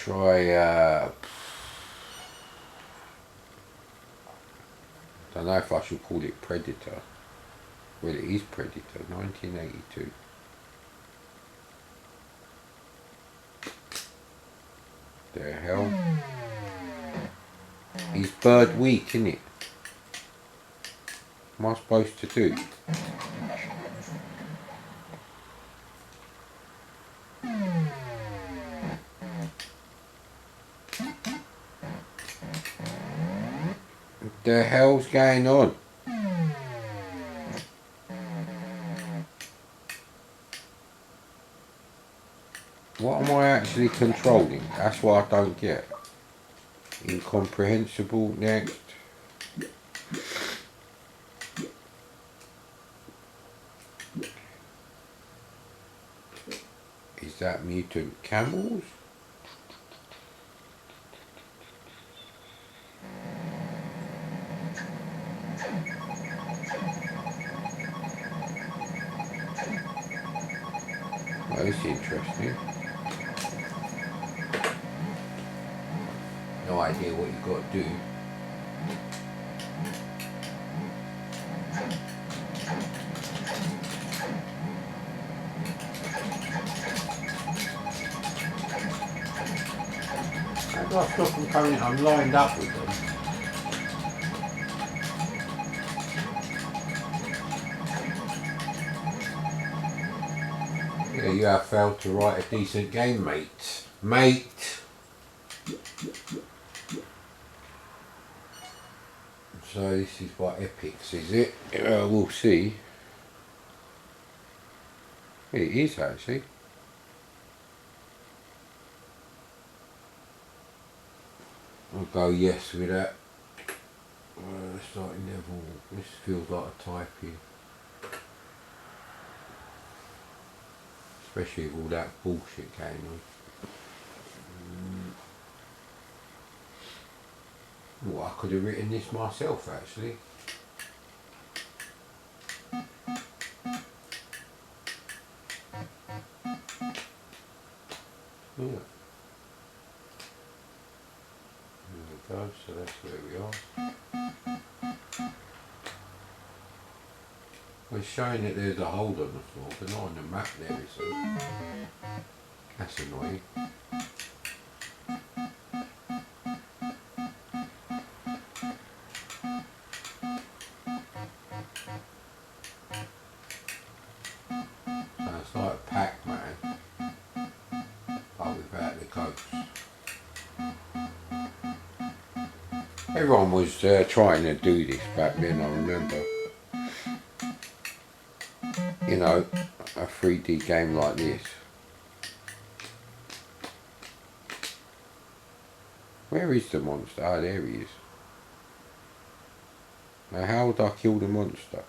try, I don't know if I should call it Predator. Well, it is Predator, 1982. The hell? He's bird weak, isn't it? What am I supposed to do? What the hell's going on? What am I actually controlling? That's what I don't get. Incomprehensible. Next. Is that mutant camels? Oh, that's interesting. No idea what you got to do. How do I stop them coming? I'm lined up with them. Yeah, you have failed to write a decent game, mate. Mate! So this is what Epics, is it? We'll see. It is actually. I'll go yes with that. Starting level. This feels like a typing. Especially with all that bullshit going on. Well, I could have written this myself actually. Yeah. There we go, so that's where we are. Well, it's showing that there's a hole on the floor, but not on the map there isn't. That's annoying. So it's like Pac-Man, but without the ghosts. Everyone was trying to do this back then, I remember. You know, a 3D game like this. Where is the monster? Ah, there he is. Now how would I kill the monster?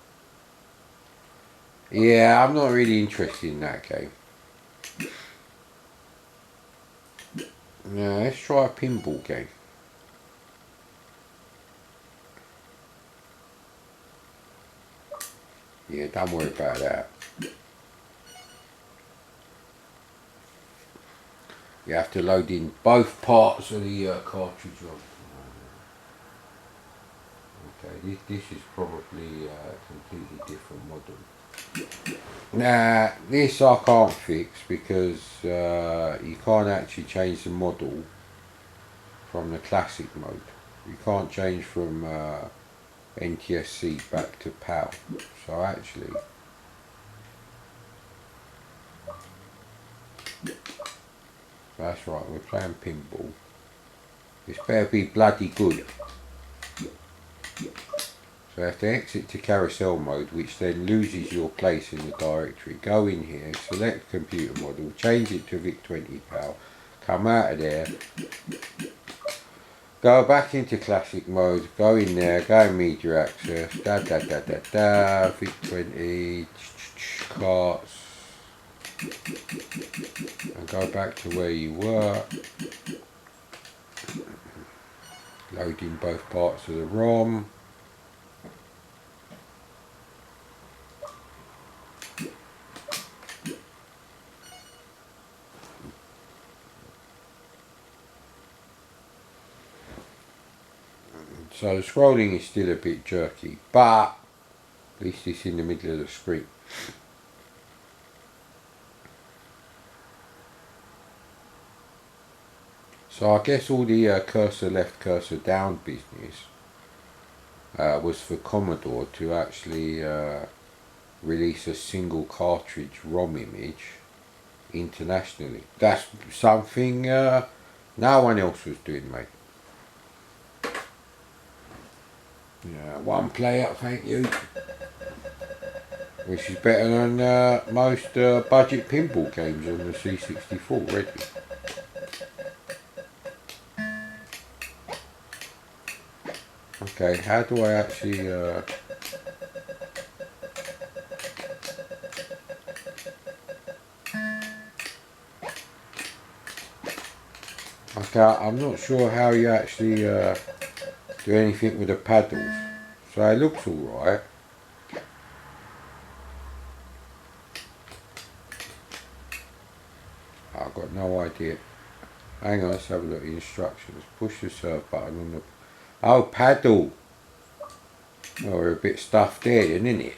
Yeah, I'm not really interested in that game. Now let's try a pinball game. Yeah, don't worry about that. You have to load in both parts of the cartridge on. Okay, this is probably a completely different model. Now, this I can't fix because you can't actually change the model from the classic mode. You can't change from NTSC back to PAL. So actually, that's right, we're playing pinball. This better be bloody good. So you have to exit to carousel mode, which then loses your place in the directory. Go in here, select computer model, change it to VIC20 PAL, come out of there, go back into classic mode, go in there, go in media access, VIC20, carts, and go back to where you were. Loading both parts of the ROM. So the scrolling is still a bit jerky, but at least it's in the middle of the screen. So I guess all the cursor left, cursor down business was for Commodore to actually release a single cartridge ROM image internationally. That's something no one else was doing, mate. Yeah, one player, thank you. Which is better than most budget pinball games on the C64 already. Okay, how do I actually okay, I'm not sure how you actually do anything with the paddles. So it looks alright. I've got no idea. Hang on, let's have a look at the instructions. Push the serve button on the... Oh, paddle! Oh, we're a bit stuffed there, isn't it?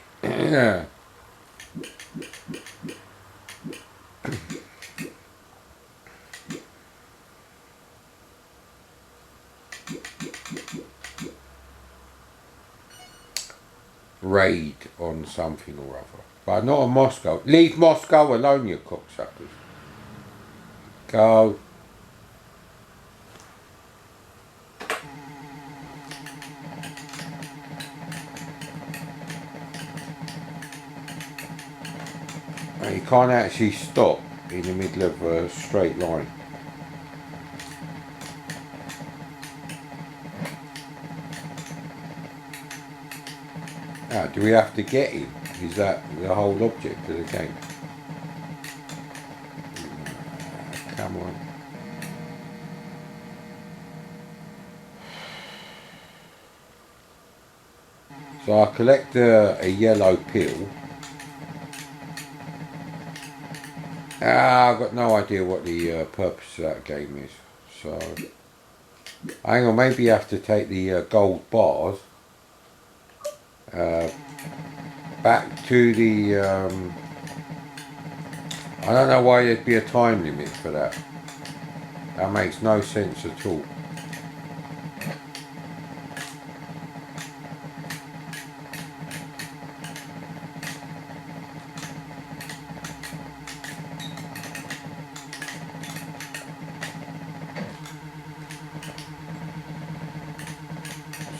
Raid on something or other. But not on Moscow. Leave Moscow alone, you cocksuckers. Go. You can't actually stop in the middle of a straight line. Now, do we have to get him? Is that the whole object of the game? Come on. So I collect a yellow pill. I've got no idea what the purpose of that game is. So, hang on, maybe you have to take the gold bars back to the... I don't know why there'd be a time limit for that. That makes no sense at all.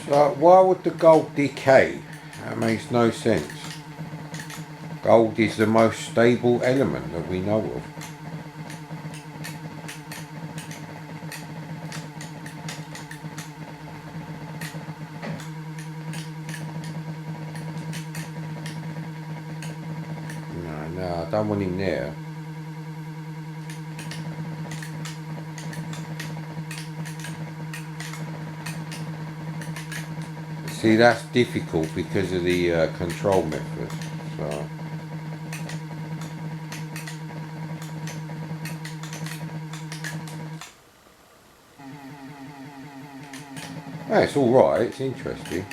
So why would the gold decay? That makes no sense. Gold is the most stable element that we know of. No, I don't want him there. See, that's difficult because of the control method. So. Oh, it's alright, it's interesting.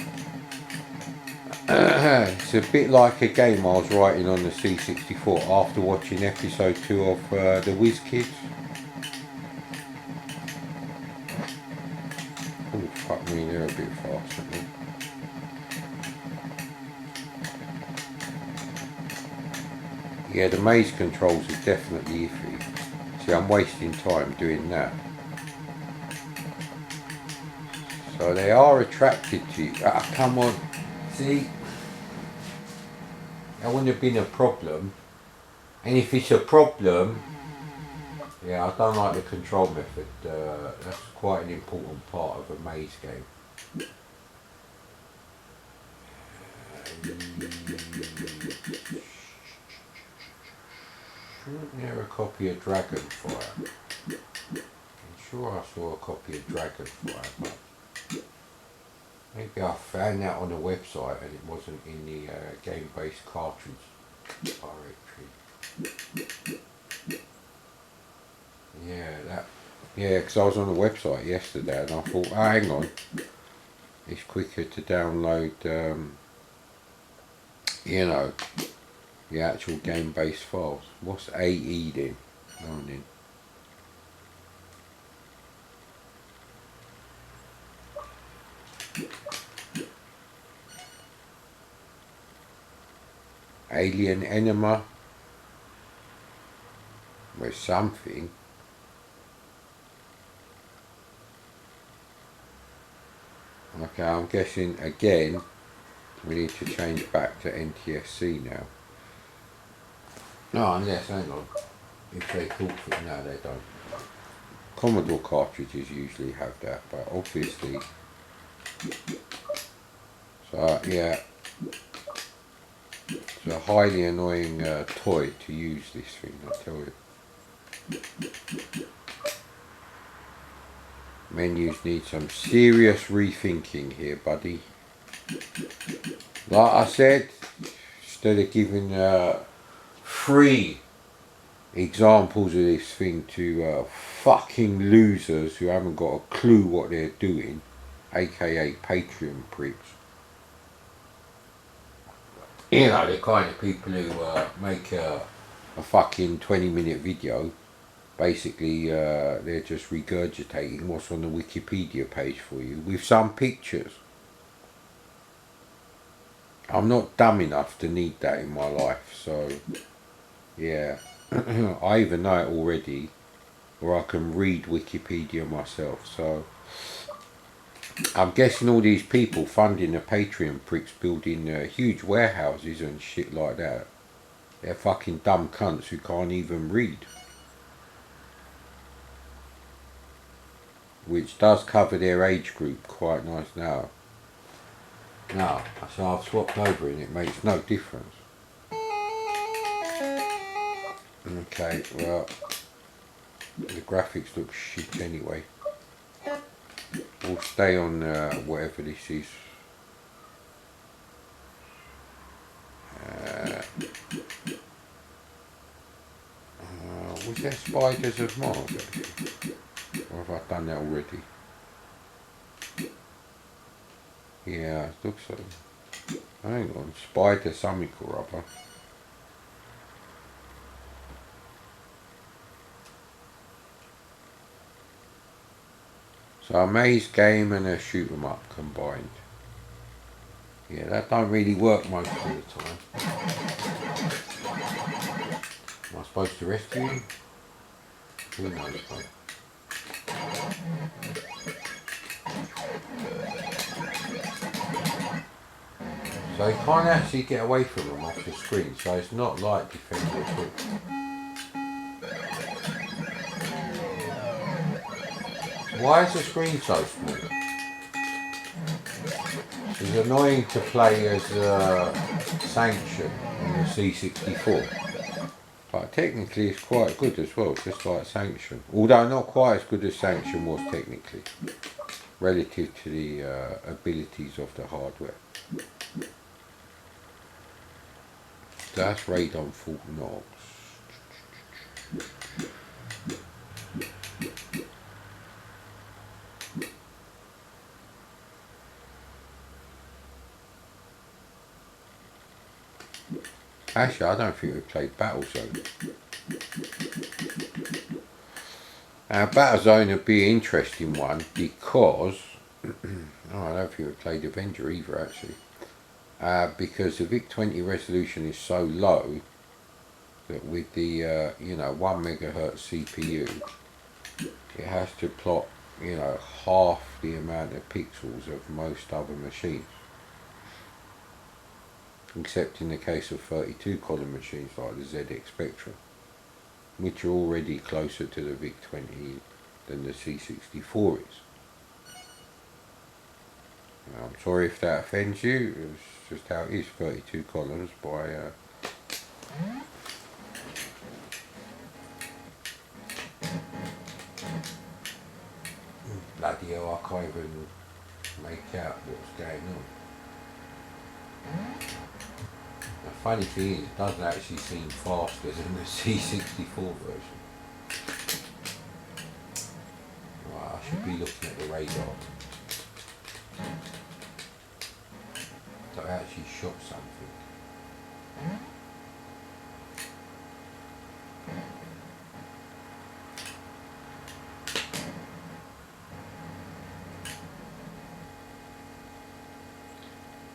It's a bit like a game I was writing on the C64 after watching episode 2 of the Whiz Kids. Oh, fuck me, they're a bit fast, aren't they? Yeah, the maze controls are definitely iffy. See, I'm wasting time doing that. So they are attracted to you. Ah, come on. See? That wouldn't have been a problem. And if it's a problem, yeah, I don't like the control method. That's quite an important part of a maze game. Isn't there a copy of Dragonfire? I'm sure I saw a copy of Dragonfire, but maybe I found that on the website and it wasn't in the game-based cartridge directory. Yeah, because I was on the website yesterday and I thought, oh, hang on, it's quicker to download, you know, the actual game-based files. What's AE then? Oh, then. Alien Enema with something. Okay, I'm guessing again we need to change back to NTSC now. No, unless, hang on, if they thought for it, no they don't. Commodore cartridges usually have that, but obviously, so yeah, it's a highly annoying toy to use this thing, I tell you. Menus need some serious rethinking here, buddy. Like I said, instead of giving 3 examples of this thing to fucking losers who haven't got a clue what they're doing, aka Patreon pricks. You know, the kind of people who make a fucking 20-minute video. Basically, they're just regurgitating what's on the Wikipedia page for you with some pictures. I'm not dumb enough to need that in my life, so yeah. I either know it already or I can read Wikipedia myself, so I'm guessing all these people funding the Patreon pricks building huge warehouses and shit like that, they're fucking dumb cunts who can't even read. Which does cover their age group quite nice now. Now, so I've swapped over and it makes no difference. Okay, well, the graphics look shit anyway. We'll stay on whatever this is. Was there Spiders of Mars actually? Or have I done that already? Yeah, it looks so. Hang on, Spider something or other. So a maze game and a shoot 'em up combined. Yeah, that don't really work most of the time. Am I supposed to rescue him? Who knows, mate. So you can't actually get away from them off the screen, so it's not like defending at all. Why is the screen so small? It's annoying to play as Sanction on the C64. But technically it's quite good as well, just like Sanction. Although not quite as good as Sanction was technically, relative to the abilities of the hardware. That's radon Fort Knox. Actually, I don't think we've played Battlezone. Battlezone would be an interesting one because oh, I don't think we've played Avenger either actually. Because the VIC20 resolution is so low that with the 1 megahertz CPU, it has to plot half the amount of pixels of most other machines. Except in the case of 32 column machines like the ZX Spectrum, which are already closer to the VIC20 than the C64 is. I'm sorry if that offends you, it's just how it is, 32 columns by bloody hell, I can't even make out what's going on. The funny thing is, it doesn't actually seem faster than the C64 version. Right, I should be looking at the radar. it actually shot something.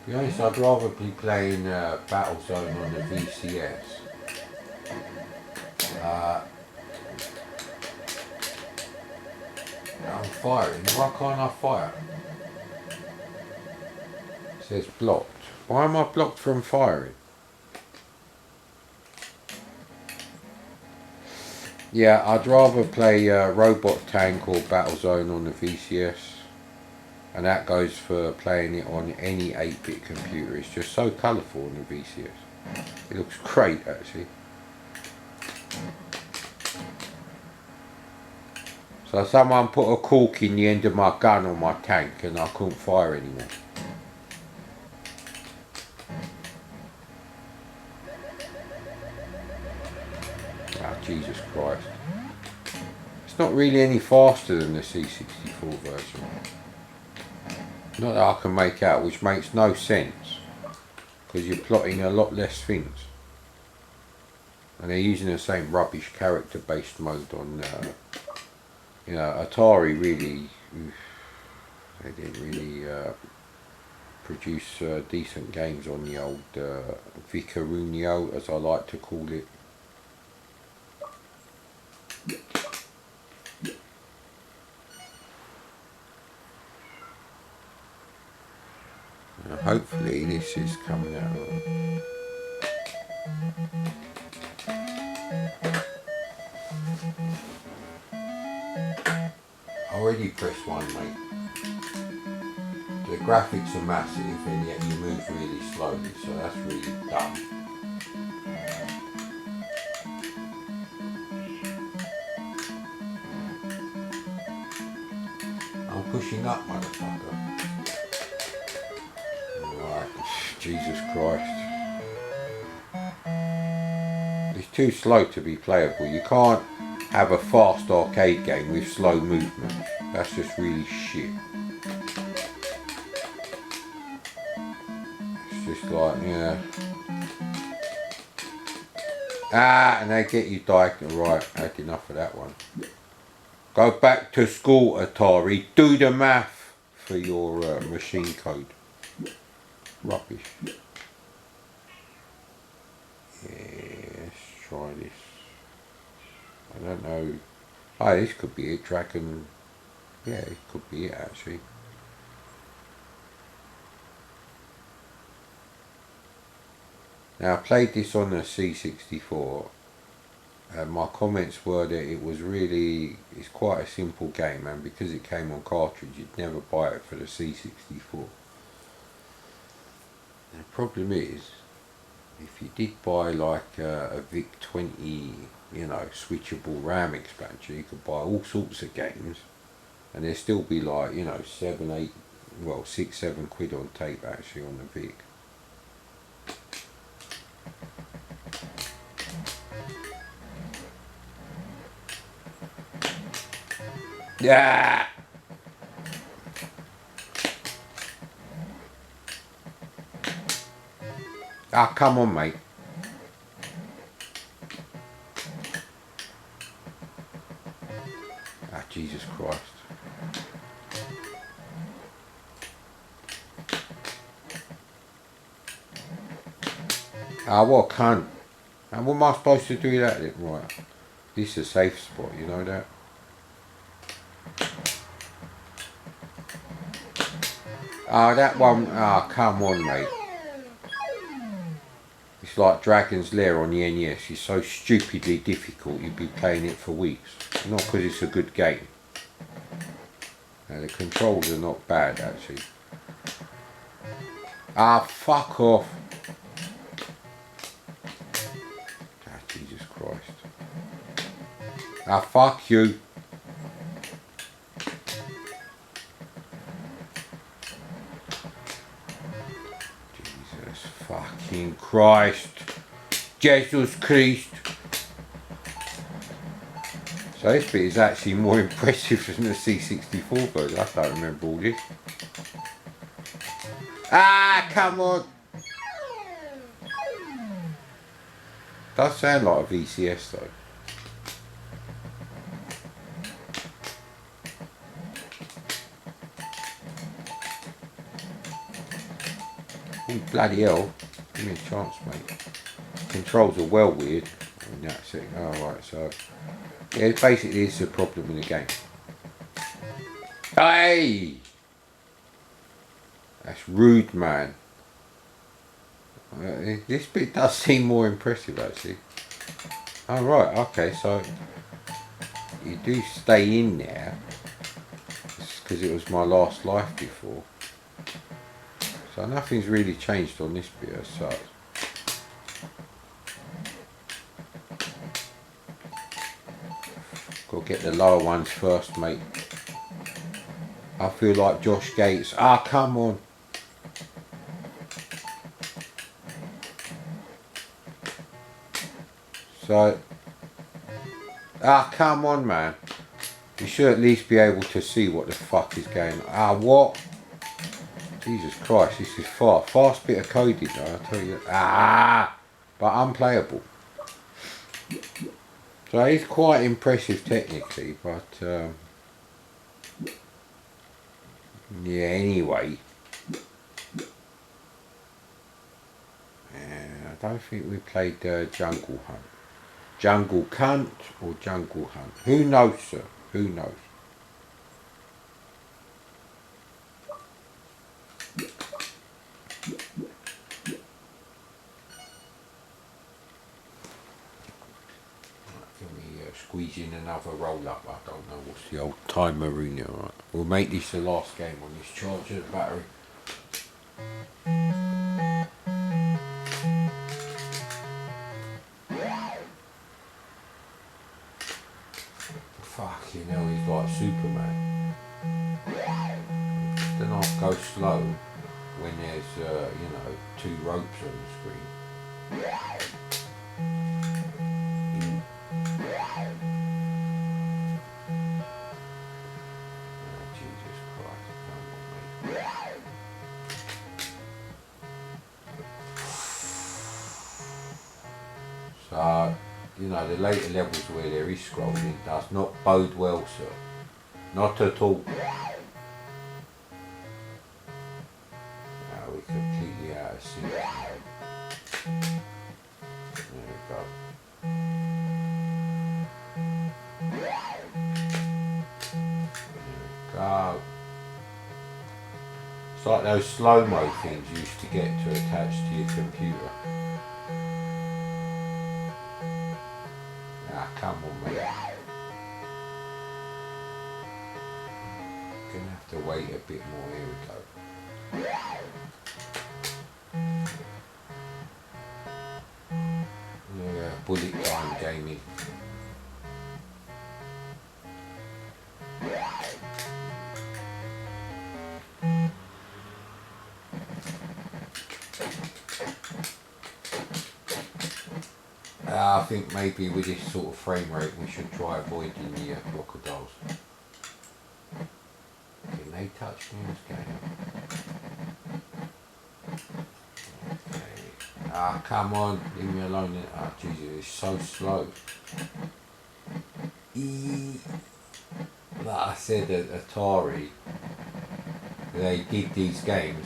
To be honest, I'd rather be playing Battlezone on the VCS. I'm firing. Why can't I fire? It says blocked. Why am I blocked from firing? Yeah, I'd rather play Robot Tank or Battlezone on the VCS. And that goes for playing it on any 8-bit computer. It's just so colourful on the VCS. It looks great actually. So someone put a cork in the end of my gun on my tank and I couldn't fire anymore. Ah, Jesus Christ. It's not really any faster than the C64 version. Not that I can make out, which makes no sense. Because you're plotting a lot less things. And they're using the same rubbish character based mode on you know, Atari really, they didn't really produce decent games on the old VICTACULAR, as I like to call it. Hopefully this is coming out right. I already pressed 1, mate. The graphics are massive and yet you move really slowly, so that's really dumb. I'm pushing up, motherfucker. Right, Jesus Christ. It's too slow to be playable. You can't have a fast arcade game with slow movement. That's just really shit. It's just like, yeah. Ah, and they get you diagonal. Right, I had enough of that one. Go back to school, Atari. Do the math for your machine code. Rubbish. Yeah, let's try this. I don't know. Oh, this could be it. Dragon. Yeah, it could be it actually. Now I played this on the C64 and my comments were that it was really, it's quite a simple game, and because it came on cartridge you'd never buy it for the C64. The problem is, if you did buy like a VIC20, you know, switchable RAM expansion, you could buy all sorts of games and there'd still be like, you know, 7, 8, well 6, 7 quid on tape actually on the VIC. Yeah. Ah, come on, mate. Ah, Jesus Christ. Ah, what a cunt. And what am I supposed to do that then? Right. This is a safe spot, you know that? Ah, that one. Ah, come on, mate. It's like Dragon's Lair on the NES. It's so stupidly difficult you'd be playing it for weeks. Not because it's a good game. Now, the controls are not bad actually. Ah, fuck off. Ah, Jesus Christ. Ah, fuck you. Jesus fucking Christ. Jesus Christ. So this bit is actually more impressive than the C64 version. I don't remember all this. Ah, come on. Does sound like a VCS though. Oh, bloody hell. Give me a chance, mate. Controls are well weird. And that's it. Alright, so. Yeah, basically it's a problem in the game. Hey! That's rude, man. This bit does seem more impressive, actually. Oh, right, okay, so you do stay in there because it was my last life before. So nothing's really changed on this bit as such. Gotta get the lower ones first, mate. I feel like Josh Gates. Ah, come on. So, come on, man. You should at least be able to see what the fuck is going on. Ah, what? Jesus Christ, this is fast bit of coding though, I tell you. But unplayable. So it's quite impressive technically, but yeah, anyway. I don't think we played Jungle Hunt. Jungle Cunt or Jungle Hunt. Who knows, sir? Who knows? Squeeze in another roll up. I don't know what's the old timer in there. Right. We'll make this the last game on this charger battery. Fucking hell, he's like Superman. Then I'll go slow when there's, you know, 2 ropes on the screen. Jesus Christ, come on, mate. So, you know, the later levels where there is scrolling does not bode well, sir. Not at all. Now we're completely out of sync. There we go. Go. It's like those slow-mo things you used to get to attach to your computer. Come on, mate. Gonna have to wait a bit more. Here we go. Yeah, bullet time gaming. I think maybe with this sort of frame rate we should try avoiding the crocodiles. Can they touch me in this game? Okay. Come on, leave me alone. Jesus, it's so slow. Like I said at Atari, they did these games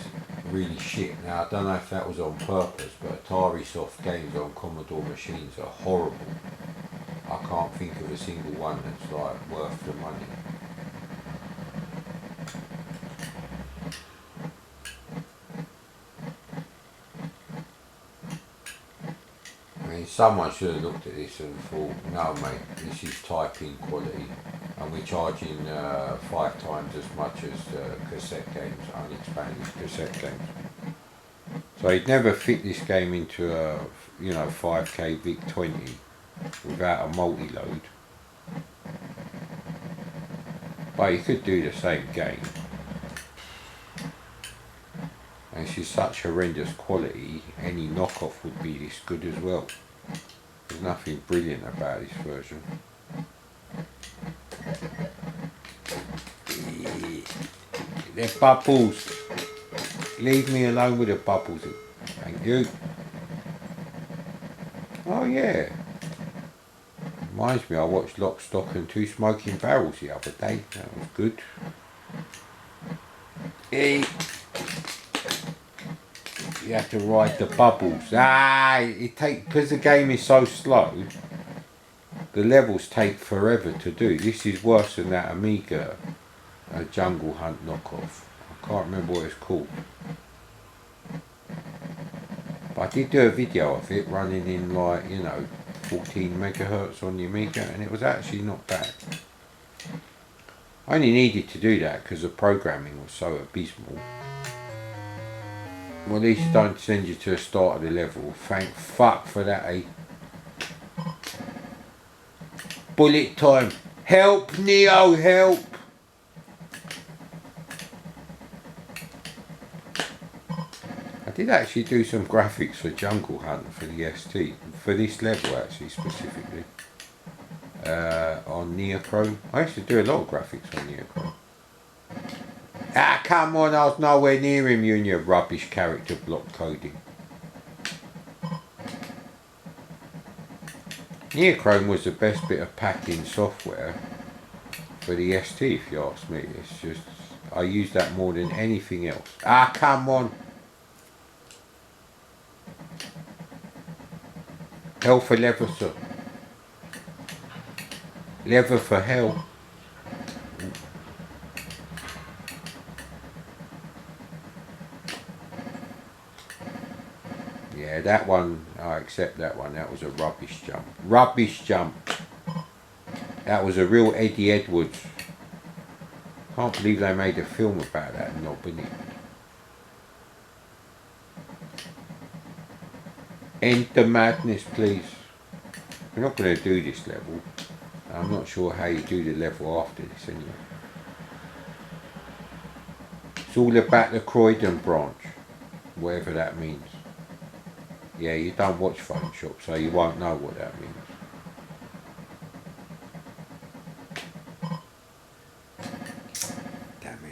really shit. Now I don't know if that was on purpose, but Atari soft games on Commodore machines are horrible. I can't think of a single one that's like worth the money. I mean, someone should have looked at this and thought, no mate, this is typing quality and we're charging 5 times as much as cassette games, unexpanded cassette games. So you'd never fit this game into a, you know, 5K VIC20 without a multi-load. But you could do the same game. And this is such horrendous quality, any knockoff would be this good as well. There's nothing brilliant about this version. They're bubbles. Leave me alone with the bubbles. Thank you. Oh yeah. Reminds me, I watched Lock, Stock and Two Smoking Barrels the other day. That was good. You have to ride the bubbles. Because the game is so slow, the levels take forever to do. This is worse than that Amiga Jungle Hunt knockoff. I can't remember what it's called. But I did do a video of it running in 14 megahertz on the Amiga, and it was actually not bad. I only needed to do that because the programming was so abysmal. Well, at least don't send you to the start of the level. Thank fuck for that, eh? Bullet time. Help, Neo, help! I did actually do some graphics for Jungle Hunt for the ST. For this level, actually, specifically. On Neochrome. I used to do a lot of graphics on Neochrome. Come on, I was nowhere near him, you and your rubbish character block coding. Neochrome was the best bit of packing software for the ST, if you ask me. It's just, I use that more than anything else. Come on. Hell for leather, sir. Leather for hell. Yeah, that one, I accept that one. That was a rubbish jump. Rubbish jump. That was a real Eddie Edwards. Can't believe they made a film about that knob, innit? End the madness, please. We're not going to do this level. I'm not sure how you do the level after this anyway. It's all about the Croydon branch, whatever that means. Yeah, you don't watch Phone Shop, so you won't know what that means. Damn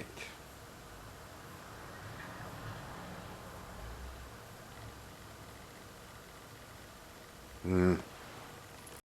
it.